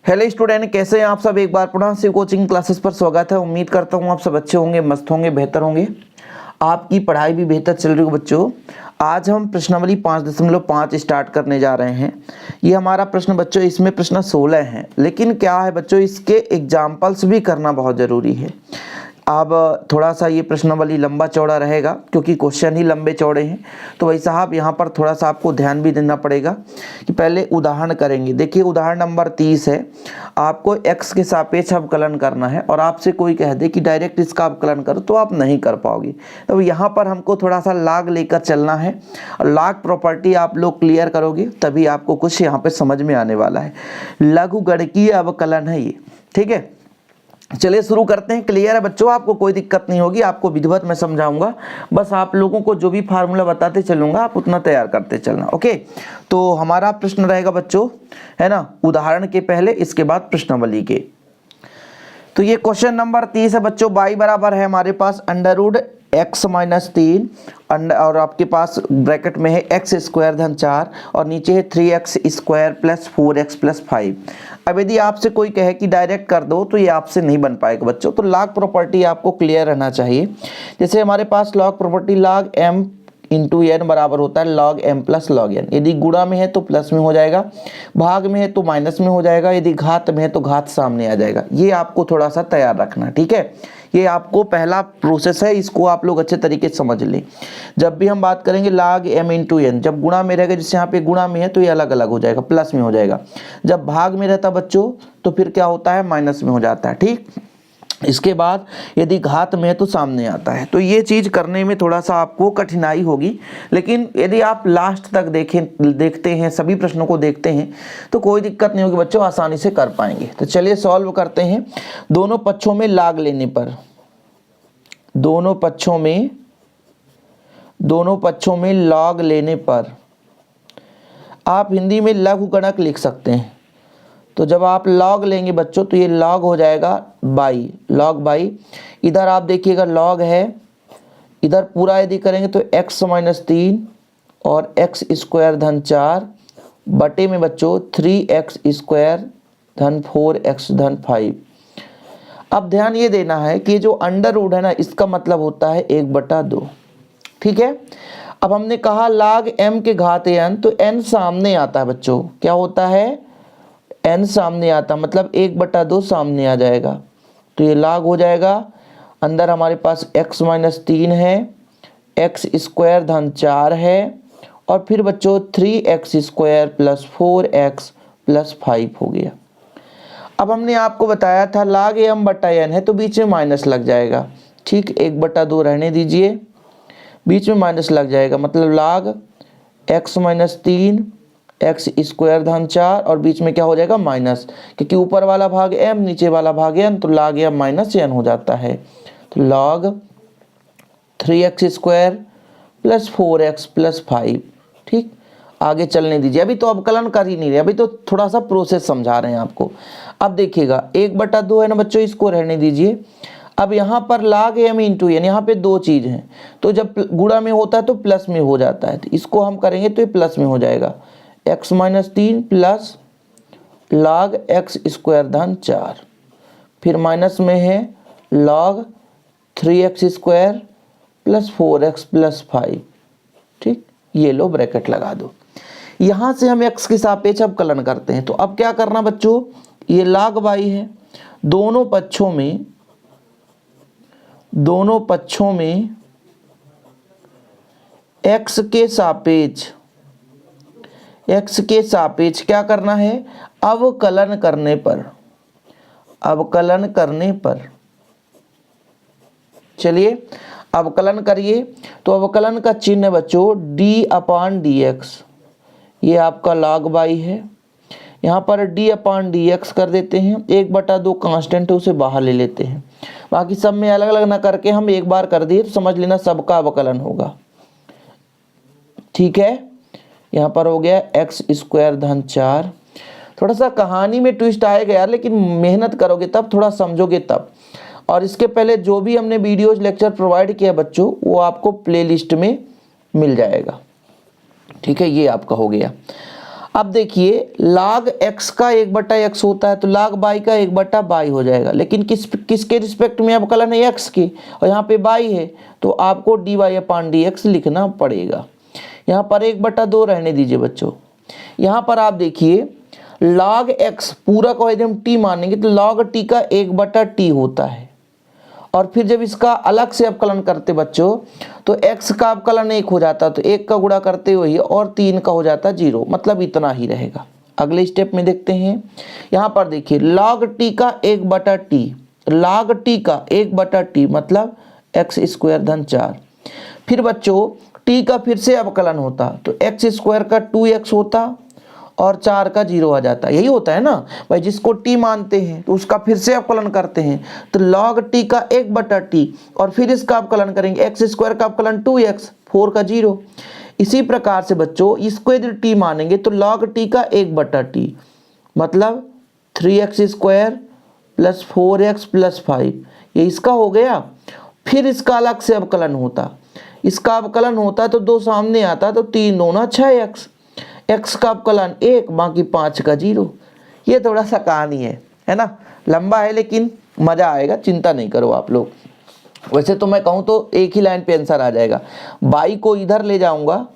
Hello student, कैसे हैं आप सब। एक बार पुनः शिव कोचिंग क्लासेस पर स्वागत है। उम्मीद करता हूं आप सब अच्छे होंगे, मस्त होंगे, बेहतर होंगे, आपकी पढ़ाई भी बेहतर चल रही हो बच्चों। आज हम प्रश्नावली 5.5 स्टार्ट करने जा रहे हैं। ये हमारा प्रश्न बच्चों, इसमें प्रश्न 16 हैं, लेकिन क्या है बच्चों, इसके एग्जाम्पल्स भी करना बहुत ज़रूरी है। अब थोड़ा सा ये प्रश्नावली लंबा चौड़ा रहेगा क्योंकि क्वेश्चन ही लंबे चौड़े हैं। तो भाई साहब यहाँ पर थोड़ा सा आपको ध्यान भी देना पड़ेगा कि पहले उदाहरण करेंगे। देखिए उदाहरण नंबर 30 है। आपको x के सापेक्ष अवकलन करना है और आपसे कोई कह दे कि डायरेक्ट इसका अवकलन करो, तो आप नहीं कर पाओगे। तो यहाँ पर हमको थोड़ा सा लाग लेकर चलना है और लाग प्रॉपर्टी आप लोग क्लियर करोगे तभी आपको कुछ यहाँ पे समझ में आने वाला है। लघुगणकीय अवकलन है ये, ठीक है। चलिए शुरू करते हैं। क्लियर है बच्चों, आपको कोई दिक्कत नहीं होगी, आपको विधिवत मैं समझाऊंगा। बस आप लोगों को जो भी फार्मूला बताते चलूंगा आप उतना तैयार करते चलना। ओके, तो हमारा प्रश्न रहेगा बच्चों, है ना, उदाहरण के पहले, इसके बाद प्रश्नावली के। तो ये क्वेश्चन नंबर 30 है बच्चों। y बराबर है हमारे पास √(x-3) और आपके पास ब्रैकेट में है x² धन 4 और नीचे है 3x² प्लस 4x प्लस 5। अब यदि आपसे कोई कहे कि डायरेक्ट कर दो तो ये आपसे नहीं बन पाएगा बच्चों। तो लॉग प्रॉपर्टी आपको क्लियर रहना चाहिए। जैसे हमारे पास log property log m into n बराबर होता है log m plus log n। यदि गुणा में है तो प्लस में हो जाएगा, भाग में है तो माइनस में हो जाएगा, यदि घात में है तो घात सामने आ जाएगा। ये आपको थोड़ा सा तैयार रखना, ठीक है। ये आपको पहला प्रोसेस है, इसको आप लोग अच्छे तरीके से समझ लें। जब भी हम बात करेंगे log m इंटू एन, जब गुणा में रहेगा, जैसे यहाँ पे गुणा में है तो ये अलग अलग हो जाएगा, प्लस में हो जाएगा। जब भाग में रहता बच्चों तो फिर क्या होता है, माइनस में हो जाता है, ठीक। इसके बाद यदि घात में है तो सामने आता है। तो ये चीज़ करने में थोड़ा सा आपको कठिनाई होगी, लेकिन यदि आप लास्ट तक देखते हैं, सभी प्रश्नों को देखते हैं तो कोई दिक्कत नहीं होगी बच्चों, आसानी से कर पाएंगे। तो चलिए सॉल्व करते हैं। दोनों पक्षों में log लेने पर, दोनों पक्षों में log लेने पर आप हिंदी में लघुगणक लिख सकते हैं। तो जब आप log लेंगे बच्चों तो ये log हो जाएगा बाई, log बाई। इधर आप देखिएगा log है, इधर पूरा यदि करेंगे तो x-3 और x² धन 4 बटे में बच्चों 3x² धन 4x धन 5। अब ध्यान ये देना है कि जो अंडर रूट है ना, इसका मतलब होता है 1/2, ठीक है। अब हमने कहा log m के घात n, तो n सामने आता है बच्चों। क्या होता है, n सामने आता, मतलब 1/2 सामने आ जाएगा। तो ये log हो जाएगा, अंदर हमारे पास x-3 है, x² धन 4 है और फिर बच्चों 3x² प्लस 4x प्लस 5 हो गया। अब हमने आपको बताया था log m/n है तो बीच में माइनस लग जाएगा, ठीक। 1/2 रहने दीजिए, बीच में माइनस लग जाएगा, मतलब log x-3 x² धन 4 और बीच में क्या हो जाएगा, माइनस, क्योंकि ऊपर वाला भाग m नीचे वाला भाग n, तो log m माइनस n हो जाता है। तो log 3x² plus 4x plus 5, ठीक। आगे चलने दीजिए, अभी तो अवकलन कर ही नहीं रहे, अभी तो थोड़ा सा प्रोसेस समझा रहे हैं आपको। अब देखिएगा 1/2 है ना बच्चों, इसको रहने दीजिए। अब यहाँ पर log m इंटू n, यहाँ पे दो चीज़ हैं, तो जब गुणा में होता है तो प्लस में हो जाता है, तो इसको हम करेंगे तो ये प्लस में हो जाएगा, x-3 प्लस log x² धन 4, फिर माइनस में है log 3x² plus 4x plus 5, ठीक। ये लो ब्रैकेट लगा दो। यहाँ से हम x के सापेक्ष अवकलन करते हैं। तो अब क्या करना बच्चों, ये log y है, दोनों पक्षों में x के सापेक्ष क्या करना है, अवकलन करने पर चलिए अवकलन करिए। तो अवकलन का चिन्ह है बच्चों d/dx, ये आपका log y है। यहाँ पर d/dx कर देते हैं, 1/2 कांस्टेंट है उसे बाहर ले लेते हैं, बाकी सब में अलग अलग ना करके हम एक बार कर दिए तो समझ लेना सबका अवकलन होगा, ठीक है। यहाँ पर हो गया x² धन 4। थोड़ा सा कहानी में ट्विस्ट आएगा यार, लेकिन मेहनत करोगे तब, थोड़ा समझोगे तब। और इसके पहले जो भी हमने वीडियोज लेक्चर प्रोवाइड किया बच्चों, वो आपको प्लेलिस्ट में मिल जाएगा, ठीक है। ये आपका हो गया। अब देखिए log x का 1/x होता है तो log y का 1/y हो जाएगा, लेकिन किसके रिस्पेक्ट में अवकलन है? x की, और यहाँ पे y है तो आपको dy/dx लिखना पड़ेगा। यहाँ पर 1/2 रहने दीजिए बच्चों। यहाँ पर आप देखिए log x पूरा को यदि हम t मानेंगे तो log t का 1/t होता है, और फिर जब इसका अलग से अवकलन करते बच्चों तो x का अवकलन 1 हो जाता, तो 1 का गुणा करते हुए और 3 का हो जाता 0, मतलब इतना ही रहेगा। अगले स्टेप में देखते हैं। यहाँ पर देखिए log t का 1/t, log t का 1/t मतलब x² धन 4। फिर बच्चों t का फिर से अवकलन होता तो x² का 2x होता और 4 का 0 आ जाता। यही होता है ना भाई, जिसको t मानते हैं तो उसका फिर से अवकलन करते हैं, तो log t का 1/t और फिर इसका अवकलन करेंगे, x² का अवकलन 2x, 4 का 0। इसी प्रकार से बच्चों इसको यदि t मानेंगे तो log t का 1/t मतलब 3x² प्लस 4x प्लस 5, ये इसका हो गया। फिर इसका अलग से अवकलन होता, इसका अवकलन होता तो 2 सामने आता तो 3 दूना 6x, x का अवकलन 1 बाकी 5 का 0। ये थोड़ा सा कहानी है ना, लंबा है लेकिन मज़ा आएगा, चिंता नहीं करो आप लोग। वैसे तो मैं कहूँ तो एक ही लाइन पे आंसर आ जाएगा। बाई को इधर ले जाऊंगा,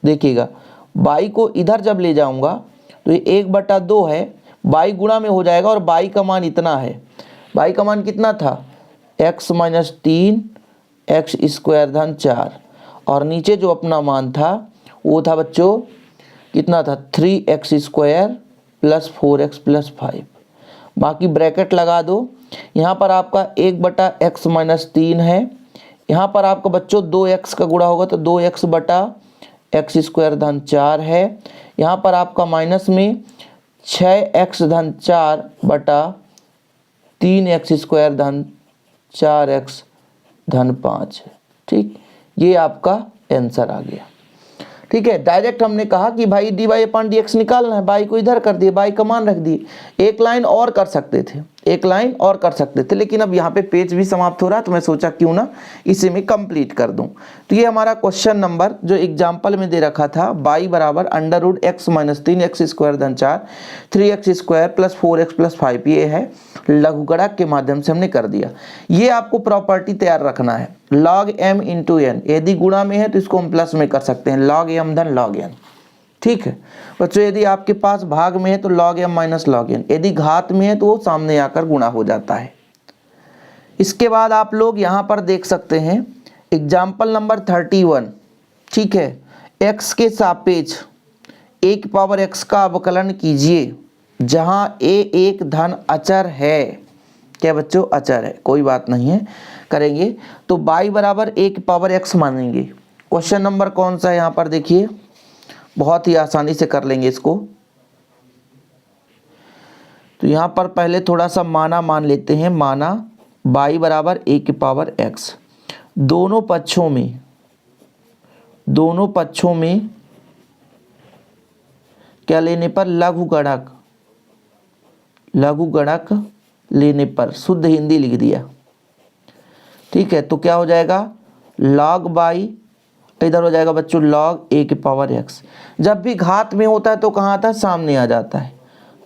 देखिएगा बाई को इधर जब ले जाऊंगा तो ये 1/2 है, बाई गुणा में हो जाएगा और बाई का मान इतना है। बाई का मान कितना था? x - 3 x² धन 4, और नीचे जो अपना मान था वो था बच्चों कितना था? 3x² plus 4x plus 5। बाकी ब्रैकेट लगा दो। यहाँ पर आपका 1/x - 3 है, यहाँ पर आपका बच्चों 2x का गुणा होगा तो 2x/x² धन 4 है। यहाँ पर आपका माइनस में 6x धन 4 बटा 3x² धन 4x धन 5 है। ठीक, ये आपका आंसर आ गया। ठीक है, डायरेक्ट हमने कहा कि भाई dy/dx निकालना है, बाई को इधर कर दिए, बाई का मान रख दिए। एक लाइन और कर सकते थे, एक लाइन और कर सकते थे, लेकिन अब यहाँ पे पेज भी समाप्त हो रहा है तो मैं सोचा क्यों ना इसे मैं कंप्लीट कर दूं। तो ये हमारा क्वेश्चन नंबर जो एग्जाम्पल में दे रखा था, y बराबर √x - 3 x² धन 4 3x² प्लस 4x प्लस 5, ये है लघुगणक के माध्यम से हमने कर दिया। ये आपको प्रॉपर्टी तैयार रखना है, log m × n, यदि गुणा में है तो इसको हम प्लस में कर सकते हैं, log m धन log n। ठीक है बच्चों, यदि आपके पास भाग में है तो log m - log n, यदि घात में है तो वो सामने आकर गुणा हो जाता है। इसके बाद आप लोग यहाँ पर देख सकते हैं एग्जाम्पल नंबर 31। ठीक है, x के सापेक्ष a⁻x का अवकलन कीजिए जहाँ a एक धन अचर है। क्या बच्चों? अचर है, कोई बात नहीं है, करेंगे तो y बराबर a⁻x मानेंगे। क्वेश्चन नंबर कौन सा है यहाँ पर देखिए, बहुत ही आसानी से कर लेंगे इसको। तो यहाँ पर पहले थोड़ा सा माना मान लेते हैं, माना y बराबर a⁻x, दोनों पक्षों में क्या लेने पर? लघुगणक लेने पर, शुद्ध हिंदी लिख दिया। ठीक है, तो क्या हो जाएगा? log y इधर हो जाएगा बच्चों log a⁻x। जब भी घात में होता है तो कहाँ आता है? सामने आ जाता है,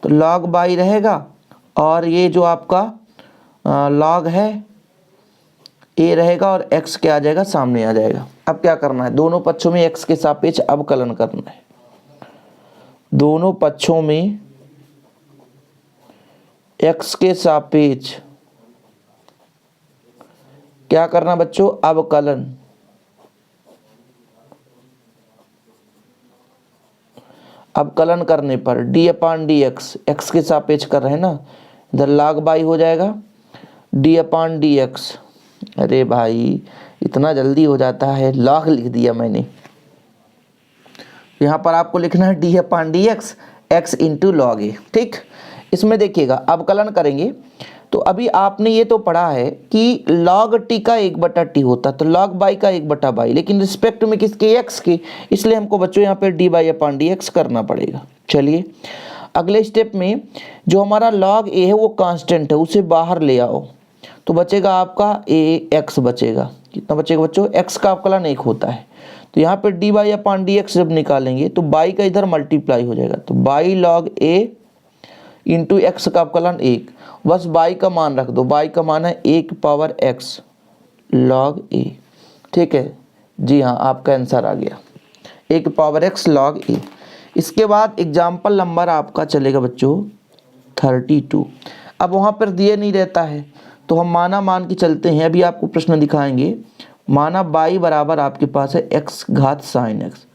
तो log y रहेगा, और ये जो आपका log है a रहेगा और x क्या आ जाएगा? सामने आ जाएगा। अब क्या करना है? दोनों पक्षों में x के सापेक्ष अवकलन करना है। दोनों पक्षों में x के सापेक्ष क्या करना बच्चों? अवकलन। अवकलन करने पर d/dx, x के सापेक्ष कर रहे हैं ना, इधर log y हो जाएगा d/dx। अरे भाई इतना जल्दी हो जाता है, log लिख दिया मैंने। यहाँ पर आपको लिखना है d/dx x × log a। ठीक, इसमें देखिएगा अवकलन करेंगे तो अभी आपने ये तो पढ़ा है कि log t का 1/t होता, तो log y का 1/y, लेकिन रिस्पेक्ट में किसके? x के, इसलिए हमको बच्चों यहाँ पे dy/dx करना पड़ेगा। चलिए अगले स्टेप में जो हमारा log a है वो कांस्टेंट है, उसे बाहर ले आओ तो बचेगा आपका ax बचेगा। कितना बचेगा बच्चों? x का अवकलन 1 होता है, तो यहाँ पे D y upon d x जब निकालेंगे तो बाई का इधर मल्टीप्लाई हो जाएगा, तो by log A into x का अवकलन 1, बस बाई का मान रख दो, बाई का मान है 1 पावर एक्स लॉग ए। ठीक है जी हाँ, आपका आंसर आ गया 1 पावर एक्स लॉग ए। इसके बाद एग्जाम्पल नंबर आपका चलेगा बच्चों 32। अब वहाँ पर दिए नहीं रहता है तो हम माना मान के चलते हैं, अभी आपको प्रश्न दिखाएंगे। माना बाई बराबर आपके पास है एक्स घात साइन एक्स।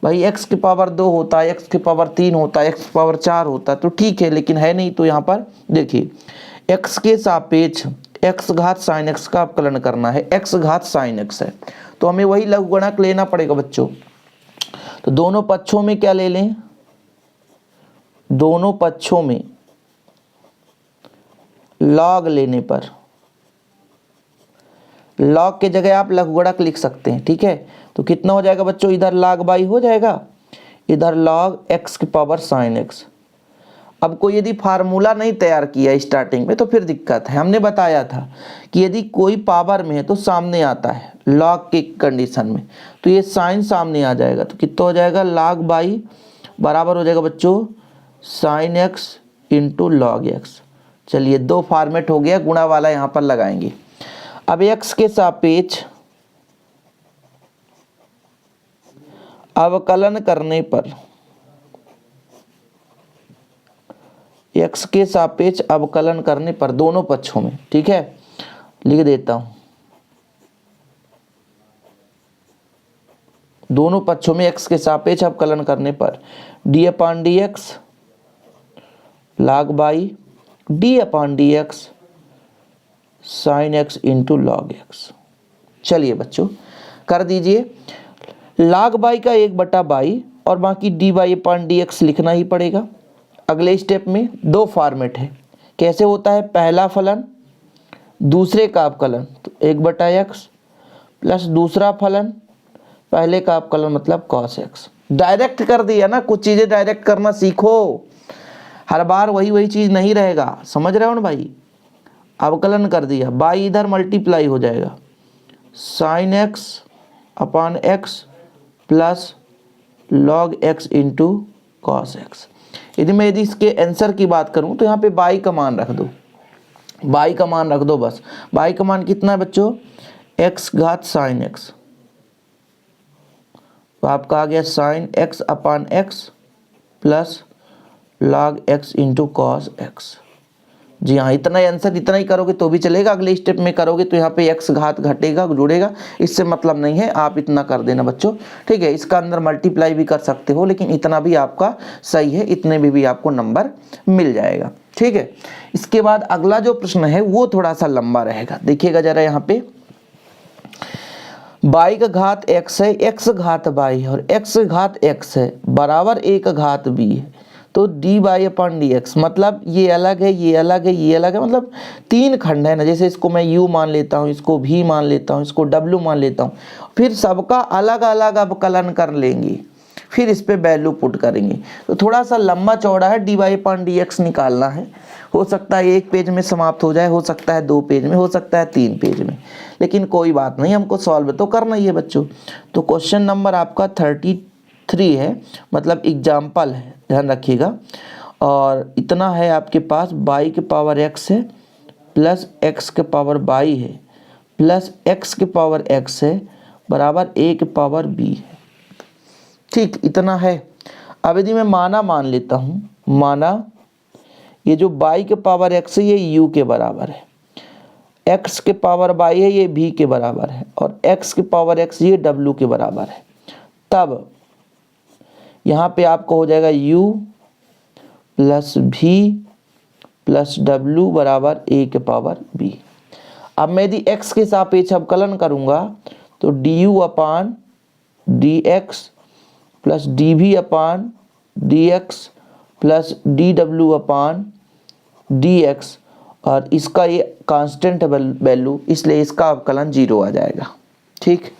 भाई एक्स के पावर 2 होता है, एक्स के पावर 3 होता है, एक्स के पावर 4 होता है, तो ठीक है, लेकिन है नहीं। तो यहाँ पर देखिए एक्स के सापेक्ष एक्स घात साइन एक्स का अवकलन करना है, एक्स घात साइन एक्स है तो हमें वही लघुगणक लेना पड़ेगा बच्चों। तो दोनों पक्षों में क्या ले लें, दोनों पक्षों में लॉग लेने पर, लॉग के जगह आप लघुगणक लिख सकते हैं। ठीक है, तो कितना हो जाएगा बच्चों, इधर लॉग बाई हो जाएगा, इधर लॉग एक्स की पावर साइन एक्स। अब कोई यदि फार्मूला नहीं तैयार किया स्टार्टिंग में तो फिर दिक्कत है। हमने बताया था कि यदि कोई पावर में है तो सामने आता है लॉग के कंडीशन में, तो ये साइन सामने आ जाएगा, तो कितना हो जाएगा लॉग बाई बराबर हो जाएगा बच्चों sine x into log x. चलिए 2 फॉर्मेट हो गया, गुणा वाला यहाँ पर लगाएंगे। अब एक्स के सापेक्ष अवकलन करने पर, एक्स के सापेक्ष अवकलन करने पर दोनों पक्षों में, ठीक है लिख देता हूं, दोनों पक्षों में एक्स के सापेक्ष अवकलन करने पर D upon d x log by D upon d x sine x into log x. चलिए बच्चों कर दीजिए, लॉग बाई का 1/बाई और बाकी D by upon d x लिखना ही पड़ेगा। अगले स्टेप में 2 फॉर्मेट है, कैसे होता है, पहला फलन दूसरे का अवकलन तो 1/x प्लस दूसरा फलन पहले का अवकलन मतलब cos x। डायरेक्ट कर दिया ना, कुछ चीज़ें डायरेक्ट करना सीखो, हर बार वही चीज़ नहीं रहेगा, समझ रहे हो ना भाई। अवकलन कर दिया, बाई इधर मल्टीप्लाई हो जाएगा sine x upon x plus log x into cos x. यदि इसके आंसर की बात करूं तो यहाँ पे बाई का मान रख दो, बाई का मान रख दो बस। बाई का मान कितना है बच्चों, एक्स घात साइन एक्स, तो आपका आ गया sine x upon x plus log x into cos x. जी हाँ, इतना ही आंसर, इतना ही करोगे तो भी चलेगा, अगले स्टेप में करोगे तो यहाँ पे एक्स घात घटेगा जुड़ेगा, इससे मतलब नहीं है, आप इतना कर देना बच्चों। ठीक है, इसका अंदर मल्टीप्लाई भी कर सकते हो, लेकिन इतना भी आपका सही है, इतने में भी आपको नंबर मिल जाएगा। ठीक है, इसके बाद अगला जो प्रश्न है वो थोड़ा सा लंबा रहेगा, देखिएगा जरा यहाँ पे। बाई का घात एक्स है, एक्स घात बाई है और एक्स घात एक्स है बराबर 1 घात बी है, तो D by upon d x, मतलब ये अलग है, ये अलग है, ये अलग है, मतलब 3 खंड है ना। जैसे इसको मैं यू मान लेता हूँ, इसको भी मान लेता हूँ, इसको डब्ल्यू मान लेता हूँ, फिर सबका अलग अलग अवकलन कर लेंगे, फिर इस पे वैल्यू पुट करेंगे। तो थोड़ा सा लंबा चौड़ा है, D by upon d x निकालना है। हो सकता है 1 पेज में समाप्त हो जाए, हो सकता है 2 पेज में, हो सकता है 3 पेज में, लेकिन कोई बात नहीं, हमको सॉल्व तो करना ही है बच्चों। तो क्वेश्चन नंबर आपका 33 है, मतलब एग्जाम्पल है, ध्यान रखिएगा। और इतना है आपके पास, बाई के पावर एक्स है प्लस एक्स के पावर बाई है प्लस एक्स के पावर एक्स है बराबर 1 पावर बी है। ठीक, इतना है। अब यदि मैं माना मान लेता हूँ, माना ये जो बाई के पावर एक्स है ये यू के बराबर है, एक्स के पावर बाई है ये भी के बराबर है, और एक्स के पावर एक्स ये डब्ल्यू के बराबर है, तब यहाँ पे आपको हो जाएगा u प्लस भी प्लस डब्ल्यू बराबर a के पावर b। अब मैं यदि x के सापेक्ष अवकलन करूँगा तो du अपान dx प्लस dv अपान dx प्लस dw अपान dx, और इसका ये कांस्टेंट है वैल्यू, इसलिए इसका अवकलन 0 आ जाएगा। ठीक,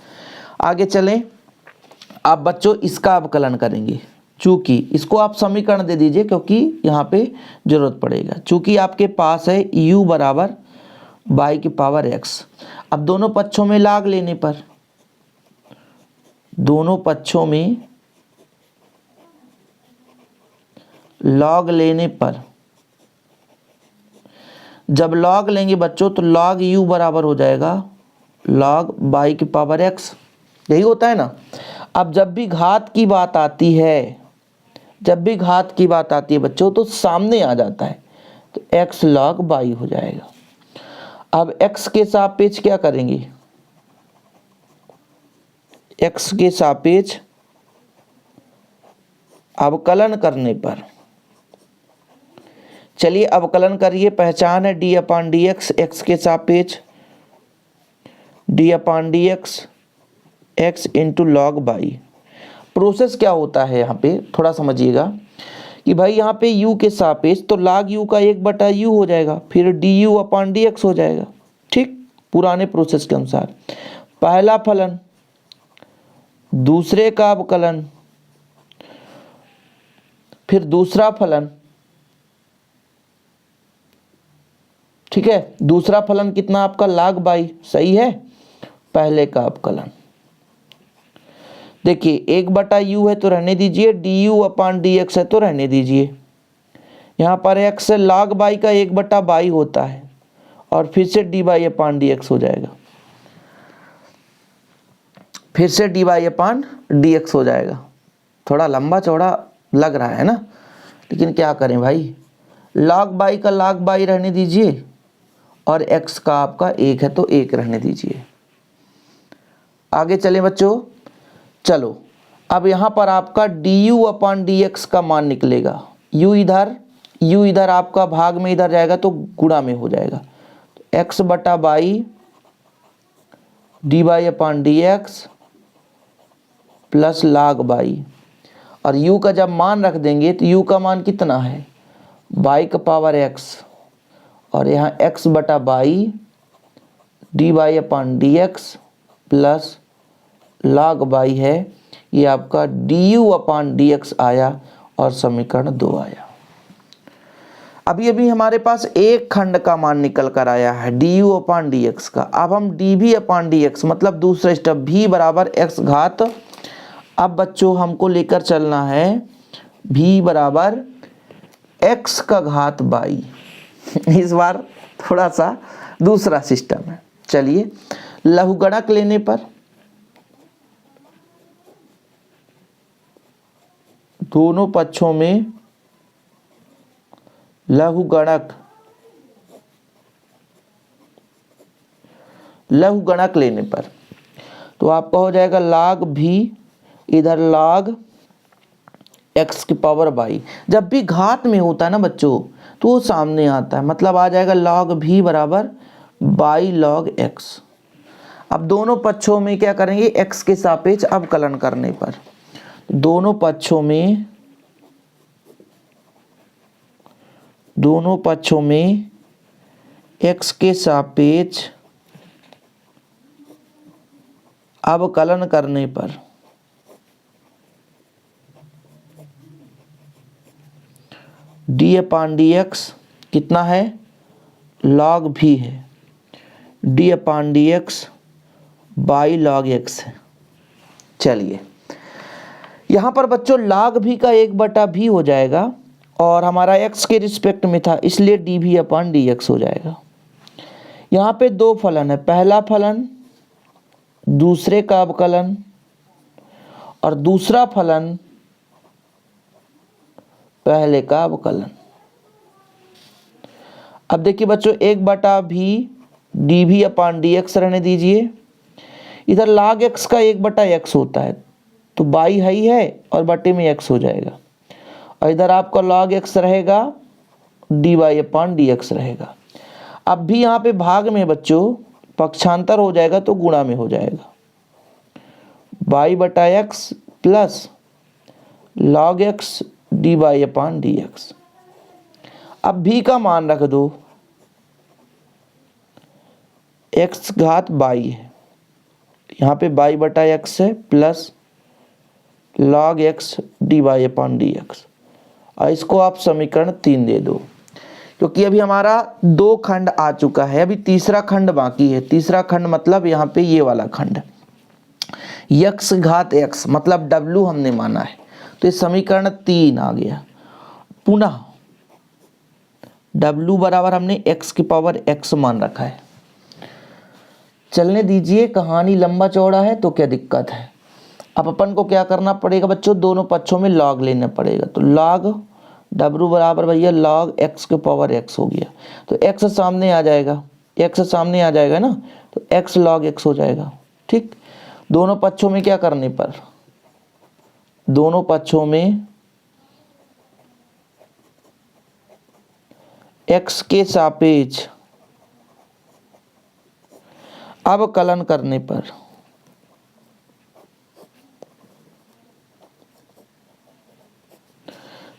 आगे चलें। आप बच्चों इसका अवकलन करेंगे, चूंकि इसको आप समीकरण दे दीजिए क्योंकि यहाँ पे जरूरत पड़ेगा। चूंकि आपके पास है u बराबर बाई के पावर x, अब दोनों पक्षों में लाग लेने पर दोनों पक्षों में लॉग लेने पर, जब लॉग लेंगे बच्चों तो लॉग यू बराबर हो जाएगा लॉग बाई की पावर एक्स, यही होता है ना। अब जब भी घात की बात आती है, जब भी घात की बात आती है बच्चों तो सामने आ जाता है, तो एक्स लॉग बाई हो जाएगा। अब एक्स के सापेक्ष क्या करेंगे, एक्स के सापेक्ष अवकलन करने पर, चलिए अवकलन करिए, पहचान है D upon d x, x के सापेक्ष D upon d x x into log by. Process क्या होता है यहाँ पे थोड़ा समझिएगा कि भाई यहाँ पे u के सापेक्ष तो log u का 1/u हो जाएगा, फिर du अपान डी एक्स हो जाएगा, ठीक, पुराने प्रोसेस के अनुसार। पहला फलन, दूसरे का अवकलन, फिर दूसरा फलन, ठीक है। दूसरा फलन कितना आपका log बाई, सही है, पहले का अवकलन। देखिए 1/u है तो रहने दीजिए, du अपान डी एक्स है तो रहने दीजिए। यहाँ पर x से log बाई का 1/बाई होता है और फिर से D by upon d x हो जाएगा, फिर से D by upon d x हो जाएगा। थोड़ा लंबा चौड़ा लग रहा है ना, लेकिन क्या करें भाई, log बाई का log बाई रहने दीजिए और x का आपका 1 है तो 1 रहने दीजिए। आगे चलें बच्चों, चलो अब यहाँ पर आपका du अपान डी एक्स का मान निकलेगा, u इधर आपका भाग में इधर जाएगा तो गुणा में हो जाएगा, तो x/बाई d by upon d x plus log by, और u का जब मान रख देंगे तो u का मान कितना है, बाई का पावर x, और यहाँ x/बाई d by upon d x plus log by है, ये आपका du अपान डी एक्स आया और समीकरण 2 आया। अभी हमारे पास एक खंड का मान निकल कर आया है du अपान डी एक्स का। अब हम dv अपान डी एक्स मतलब दूसरा स्टेप v बराबर x घात, अब बच्चों हमको लेकर चलना है v बराबर x का घात बाई। इस बार थोड़ा सा दूसरा सिस्टम है। चलिए लघुगणक लेने पर दोनों पक्षों में लघुगणक लेने पर तो आपका हो जाएगा log v, इधर log x की पावर बाई। जब भी घात में होता है ना बच्चों तो वो सामने आता है, मतलब आ जाएगा log v बराबर बाई log x। अब दोनों पक्षों में क्या करेंगे, x के सापेक्ष अवकलन करने पर दोनों पक्षों में x के सापेक्ष अवकलन करने पर d अपान डी एक्स कितना है, log v है, d upon d x by log x है। चलिए यहाँ पर बच्चों log v का 1/v हो जाएगा और हमारा x के रिस्पेक्ट में था इसलिए dv अपान डी एक्स हो जाएगा। यहाँ पे दो फलन है, पहला फलन दूसरे का अवकलन और दूसरा फलन पहले का अवकलन। अब देखिए बच्चों 1/v dv अपान डी एक्स रहने दीजिए, इधर log x का 1/x होता है तो बाई ही है और बटे में x हो जाएगा, और इधर आपका log x रहेगा, dy अपान डी एक्स रहेगा। अब भी यहाँ पे भाग में बच्चों पक्षांतर हो जाएगा तो गुणा में हो जाएगा, y/x plus log x dy अपान डी एक्स। अब भी का मान रख दो, x घात बाई है, यहाँ पे y/x है प्लस log x dy अपान डी एक्स, और इसको आप समीकरण 3 दे दो, क्योंकि अभी हमारा 2 खंड आ चुका है, अभी तीसरा खंड बाकी है। तीसरा खंड मतलब यहाँ पे ये वाला खंड, यक्स घात एक्स मतलब डब्लू हमने माना है, तो ये समीकरण 3 आ गया। पुनः डब्लू बराबर हमने एक्स की पावर एक्स मान रखा है। चलने दीजिए, कहानी लंबा चौड़ा है तो क्या दिक्कत है। अब अपन को क्या करना पड़ेगा बच्चों, दोनों पक्षों में लॉग लेना पड़ेगा। तो लॉग डब्लू बराबर भैया लॉग एक्स के पावर एक्स हो गया, तो एक्स सामने आ जाएगा, एक्स सामने आ जाएगा ना, तो एक्स लॉग एक्स हो जाएगा। ठीक, दोनों पक्षों में क्या करने पर, दोनों पक्षों में एक्स के सापेक्ष अवकलन करने पर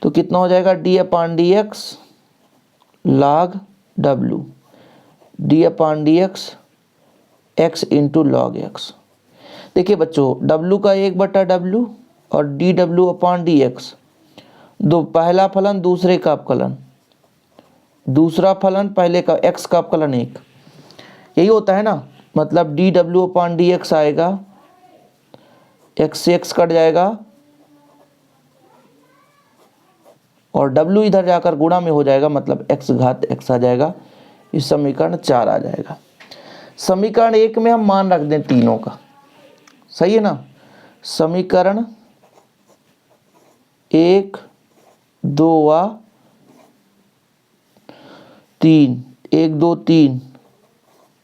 तो कितना हो जाएगा, d upon d x log डब्लू, d upon d x x into log x. देखिए बच्चों, डब्लू का 1/w और डी डब्लू अपान डी एक्स, दो पहला फलन दूसरे का अपकलन, दूसरा फलन पहले का, एक्स का अपकलन 1, यही होता है ना। मतलब डी डब्लू अपान डी एक्स आएगा, एक्स से एक्स कट जाएगा और डब्लू इधर जाकर गुणा में हो जाएगा, मतलब एक्स घात एक्स आ जाएगा। इस समीकरण 4 आ जाएगा। समीकरण 1 में हम मान रख दें तीनों का, सही है ना। समीकरण 1 2 व 3, 1 2 3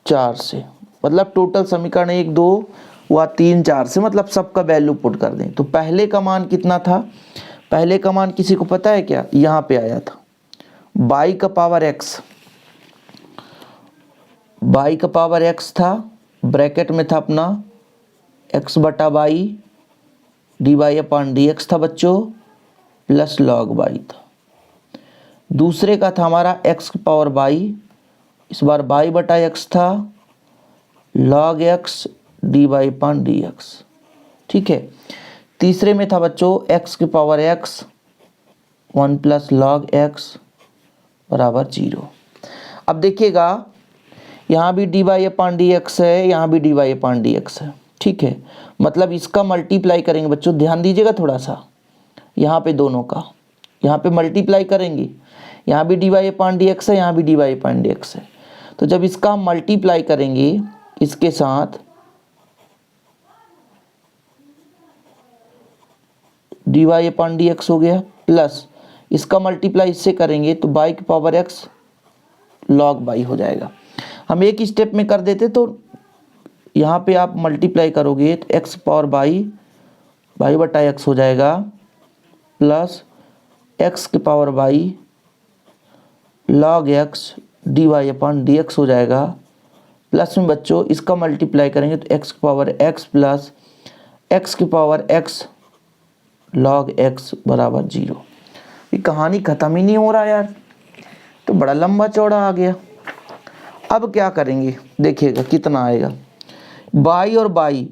4 से, मतलब टोटल समीकरण 1 2 व 3 4 से, मतलब सबका वैल्यू पुट कर दें। तो पहले का मान कितना था, पहले का मान किसी को पता है क्या, यहाँ पे आया था बाई का पावर एक्स, बाई का पावर एक्स था, ब्रैकेट में था अपना एक्स बटा y d y upon d x था बच्चों, प्लस लॉग बाई था। दूसरे का था हमारा एक्स की पावर बाई, इस बार बाई बटा एक्स था, log x d y upon d x. ठीक है, तीसरे में था बच्चों एक्स की power x 1 plus log x बराबर 0। अब देखिएगा, यहाँ भी D y upon d x है, यहाँ भी D y upon d x है। ठीक है, मतलब इसका मल्टीप्लाई करेंगे बच्चों, ध्यान दीजिएगा थोड़ा सा, यहाँ पे दोनों का, यहाँ पे मल्टीप्लाई करेंगे, यहाँ भी D y upon d x है, यहाँ भी D y upon d x है। तो जब इसका हम मल्टीप्लाई करेंगे इसके साथ, D y upon d x हो गया, प्लस इसका मल्टीप्लाई इससे करेंगे तो बाई की पावर एक्स लॉग बाई हो जाएगा। हम एक स्टेप में कर देते, तो यहाँ पे आप मल्टीप्लाई करोगे तो एक्स पावर बाई, बाई बटा एक्स हो जाएगा, प्लस एक्स की power y log x d y upon d x हो जाएगा। प्लस में बच्चों इसका मल्टीप्लाई करेंगे तो एक्स की पावर एक्स प्लस एक्स की पावर एक्स लॉग एक्स बराबर 0। ये कहानी ख़त्म ही नहीं हो रहा यार, तो बड़ा लंबा चौड़ा आ गया। अब क्या करेंगे, देखिएगा कितना आएगा, बाई और बाई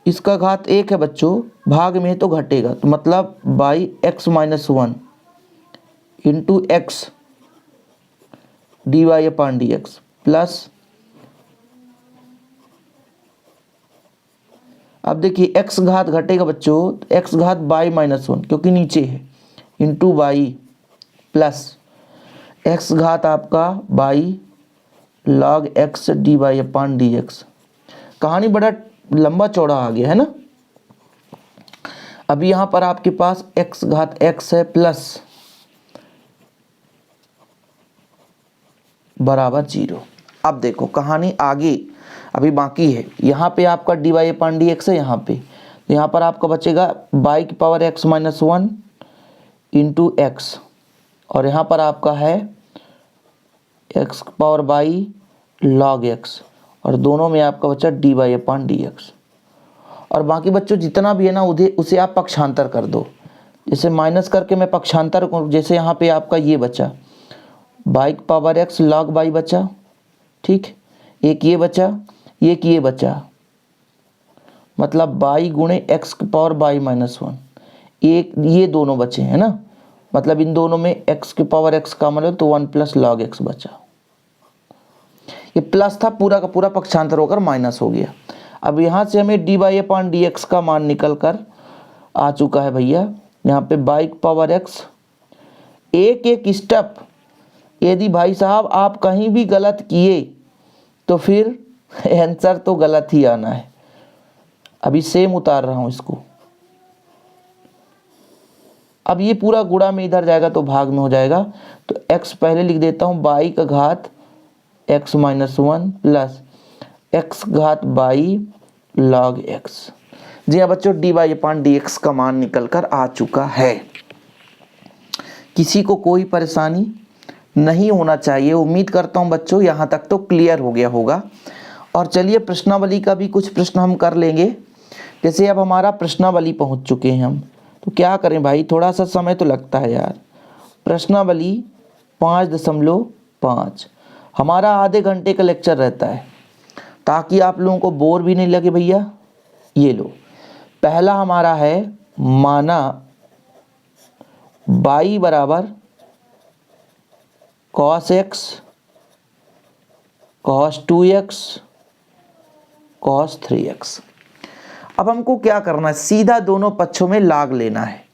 इसका घात 1 है बच्चों, भाग में तो घटेगा, तो मतलब y x minus 1 into x d y upon d x, plus अब देखिए एक्स घात घटेगा बच्चों, तो एक्स घात बाई माइनस 1 क्योंकि नीचे है, इंटू बाई, प्लस एक्स घात आपका by log x d y upon d x. कहानी बड़ा लंबा चौड़ा आ गया है ना। अभी यहाँ पर आपके पास एक्स घात एक्स है प्लस बराबर 0। अब देखो कहानी आगे अभी बाकी है, यहाँ पे आपका D y upon d x है, यहाँ पे तो यहाँ पर आपका बचेगा बाई की power x minus 1 into x, और यहाँ पर आपका है एक्स की पावर बाई लॉग एक्स, और दोनों में आपका बचा D y upon d x. और बाकी बच्चों जितना भी है ना उसे आप पक्षांतर कर दो, जैसे माइनस करके मैं पक्षांतर करूँ, जैसे यहाँ पे आपका ये बचा बाई की पावर एक्स लॉग बाई बचा, ठीक, एक ये बचा, एक ये बचा, मतलब बाई गुणे एक्स की पावर बाई माइनस 1, एक ये दोनों बचे हैं ना, मतलब इन दोनों में एक्स की पावर एक्स का मतलब तो 1 प्लस लॉग एक्स बचा। ये प्लस था, पूरा का पूरा पक्षांतर होकर माइनस हो गया। अब यहाँ से हमें D by upon D x का मान निकल कर आ चुका है भैया, यहाँ पे बाई पावर एक्स। एक एक स्टेप यदि भाई साहब आप कहीं भी गलत किए तो फिर आंसर तो गलत ही आना है। अभी सेम उतार रहा हूँ इसको। अब ये पूरा गुणा में इधर जाएगा तो भाग में हो जाएगा, तो x पहले लिख देता हूँ बाई का घात x माइनस 1 प्लस x घात बाई log x। जी हाँ बच्चों, D by upon D x का मान निकल कर आ चुका है। किसी को कोई परेशानी नहीं होना चाहिए। उम्मीद करता हूँ बच्चों यहाँ तक तो क्लियर हो गया होगा। और चलिए प्रश्नावली का भी कुछ प्रश्न हम कर लेंगे। जैसे अब हमारा प्रश्नावली पहुँच चुके हैं हम, तो क्या करें भाई, थोड़ा सा समय तो लगता है यार। प्रश्नावली 5.5 हमारा आधे घंटे का लेक्चर रहता है, ताकि आप लोगों को बोर भी नहीं लगे भैया। ये लो, पहला हमारा है माना बाई बराबर cos x cos 2x cos 3x। अब हमको क्या करना है, सीधा दोनों पक्षों में लाग लेना है।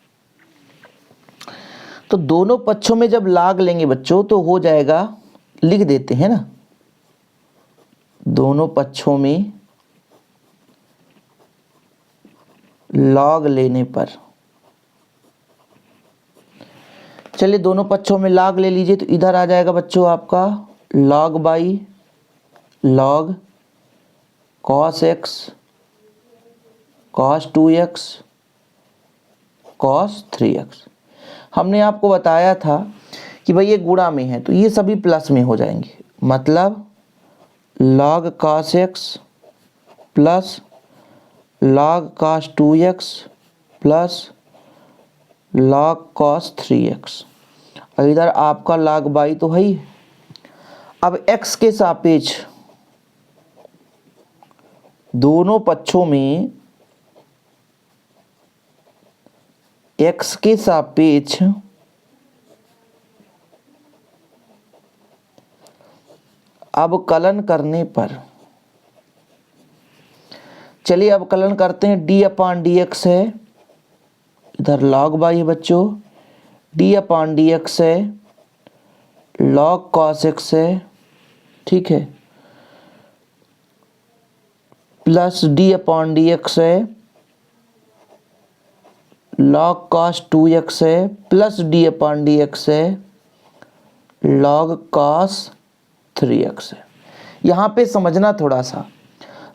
तो दोनों पक्षों में जब लाग लेंगे बच्चों तो हो जाएगा, लिख देते हैं ना, दोनों पक्षों में लॉग लेने पर, चलिए दोनों पक्षों में लॉग ले लीजिए। तो इधर आ जाएगा बच्चों आपका log by log cos x cos 2x cos 3x। हमने आपको बताया था कि भाई ये गुणा में है तो ये सभी प्लस में हो जाएंगे, मतलब log cos x plus log cos 2x plus log cos 3x। और इधर आपका log बाई तो है ही। अब x के सापेक्ष दोनों पक्षों में, x के सापेक्ष अवकलन करने पर, चलिए अवकलन करते हैं। d अपॉन डी एक्स है, इधर log बाई है बच्चों, d अपॉन डी एक्स है, log cos x है, ठीक है, plus d upon D x है, log cos 2x है, plus d upon D x है, log cos 3x है। यहाँ पे समझना थोड़ा सा,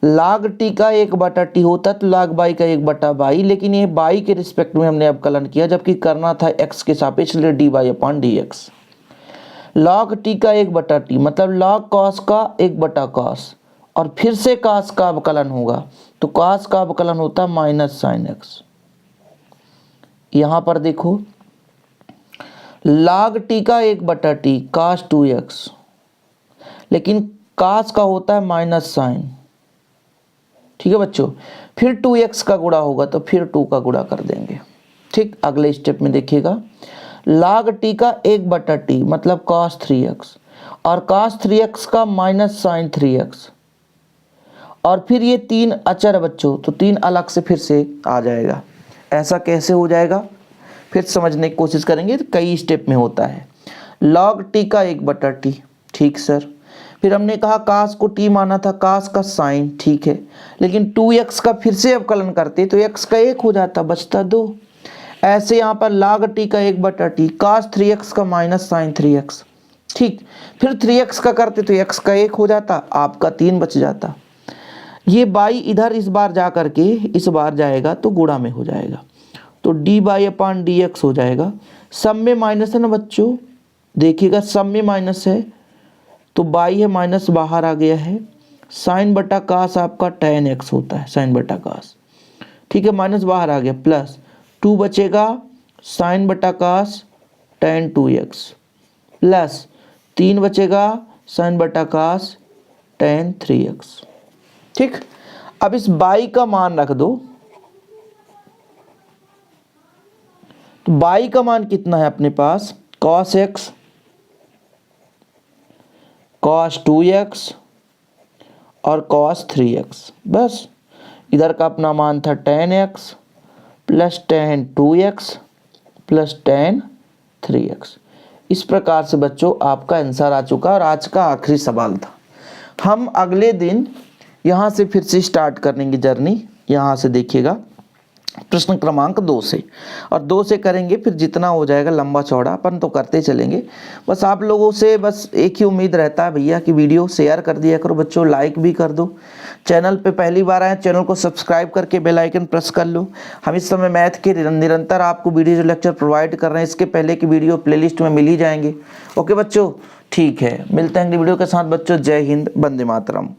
log t का 1/t होता तो log बाई का 1/बाई, लेकिन ये बाई के रिस्पेक्ट में हमने अवकलन किया, जबकि करना था x के सापेक्ष, इसलिए D by upon D x. log t का 1/t मतलब log cos का 1/cos, और फिर से cos का अवकलन होगा तो cos का अवकलन होता है माइनस साइन x। यहाँ पर देखो log t का 1/t cos 2x, लेकिन cos का होता है माइनस साइन, ठीक है बच्चों। फिर 2x का गुणा होगा तो फिर 2 का गुणा कर देंगे, ठीक। अगले स्टेप में देखिएगा, log t का 1/t मतलब cos 3x, और cos 3x का माइनस साइन 3x, और फिर ये 3 अचर बच्चों, तो 3 अलग से फिर से आ जाएगा। ऐसा कैसे हो जाएगा, फिर समझने की कोशिश करेंगे। तो कई स्टेप में होता है। log t का 1/t, ठीक सर। फिर हमने कहा cos को t माना था, cos का साइन, ठीक है, लेकिन 2x का फिर से अवकलन करते तो x का 1 हो जाता, बचता 2। ऐसे यहाँ पर log t का 1/t cos 3x का माइनस साइन 3x, ठीक। फिर 3x का करते तो x का 1 हो जाता, आपका 3 बच जाता। ये बाई इधर इस बार जा करके इस बार जाएगा तो गुणा में हो जाएगा, तो D by upon D x हो जाएगा। सब में माइनस है ना बच्चों, देखिएगा सब में माइनस है तो बाई है माइनस बाहर आ गया है। साइन बटा कास आपका tan x होता है, साइन बटा कास, ठीक है, माइनस बाहर आ गया, प्लस 2 बचेगा साइन बटा कास tan 2x, प्लस 3 बचेगा साइन बटा कास tan 3x, ठीक। अब इस बाई का मान रख दो, तो बाई का मान कितना है अपने पास, cos x cos 2x और cos 3x, बस इधर का अपना मान था tan x plus tan 2x plus tan 3x। इस प्रकार से बच्चों आपका आंसर आ चुका और आज का आखिरी सवाल था। हम अगले दिन यहाँ से फिर से स्टार्ट करेंगे जर्नी। यहाँ से देखिएगा प्रश्न क्रमांक 2 से, और 2 से करेंगे, फिर जितना हो जाएगा लंबा चौड़ा अपन तो करते चलेंगे। बस आप लोगों से बस एक ही उम्मीद रहता है भैया कि वीडियो शेयर कर दिया करो बच्चों, लाइक भी कर दो। चैनल पे पहली बार आए चैनल को सब्सक्राइब करके बेल आइकन प्रेस कर लो। हम इस समय मैथ के निरंतर आपको वीडियो लेक्चर प्रोवाइड कर रहे हैं, इसके पहले की वीडियो प्लेलिस्ट में मिल ही जाएंगे। ओके बच्चों, ठीक है, मिलते हैं अगली वीडियो के साथ बच्चों। जय हिंद, वंदे मातरम।